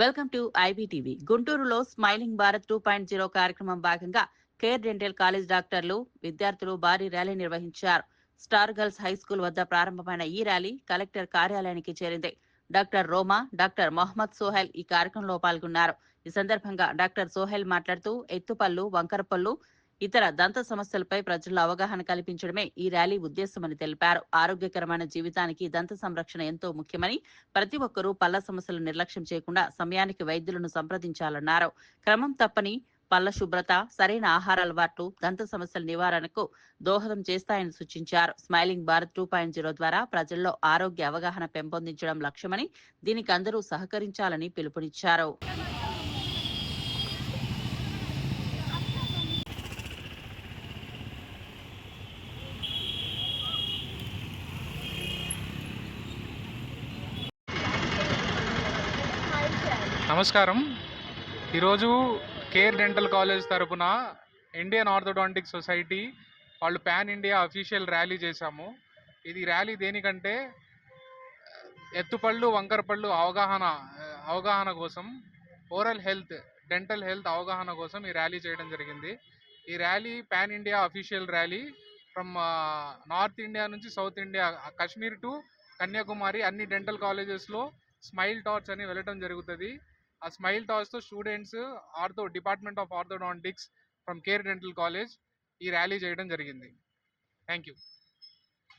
Welcome to IBTV. గుంటూరులో smiling Bharat 2.0 కార్యక్రమం భాగంగా కేర్ డెంటల్ కాలేజ్ డాక్టర్లు, విద్యార్థులు భారీ ర్యాలీ నిర్వహించారు. స్టార్ గర్ల్స్ హై స్కూల్ వద్ద ప్రారంభమైన ఈ ర్యాలీ కలెక్టర్ కార్యాలయానికి చేరింది. డాక్టర్ రోమా, డాక్టర్ మొహమ్మద్ సోహెల్ ఈ కార్యక్రమంలో పాల్గొన్నారు. ఈ సందర్భంగా డాక్టర్ సోహెల్ మాట్లాడుతూ ఎత్తుపళ్ళు, వంకరపళ్ళు, ఇతర దంత సమస్యలపై ప్రజల్లో అవగాహన కల్పించడమే ఈ ర్యాలీ ఉద్దేశమని తెలిపారు. ఆరోగ్యకరమైన జీవితానికి దంత సంరక్షణ ఎంతో ముఖ్యమని, ప్రతి ఒక్కరూ పళ్ల సమస్యలు నిర్లక్ష్యం చేయకుండా సమయానికి వైద్యులను సంప్రదించాలన్నారు. క్రమం తప్పని పళ్ల శుభ్రత, సరైన ఆహార అలవాట్లు దంత సమస్యల నివారణకు దోహదం చేస్తాయని సూచించారు. స్మైలింగ్ భారత్ 2.0 ద్వారా ప్రజల్లో ఆరోగ్య అవగాహన పెంపొందించడం లక్ష్యమని, దీనికి అందరూ సహకరించాలని పిలుపునిచ్చారు. నమస్కారం. ఈరోజు కేర్ డెంటల్ కాలేజ్ తరపున ఇండియన్ ఆర్థోడాంటిక్ సొసైటీ వాళ్ళు పాన్ ఇండియా అఫీషియల్ ర్యాలీ చేశాము. ఇది ర్యాలీ దేనికంటే ఎత్తుపళ్ళు, వంకరపళ్ళు అవగాహన కోసం, ఓరల్ హెల్త్, డెంటల్ హెల్త్ అవగాహన కోసం ఈ ర్యాలీ చేయడం జరిగింది. ఈ rally pan India official rally from north India నుంచి south India, Kashmir to Kanyakumari అన్ని డెంటల్ కాలేజెస్లో స్మైల్ టార్చ్ అని వెళ్ళడం జరుగుతుంది. ఆ స్మైల్ టార్చ్తో students department of orthodontics from care dental college ఈ ర్యాలీ చేయడం జరిగింది. Thank you.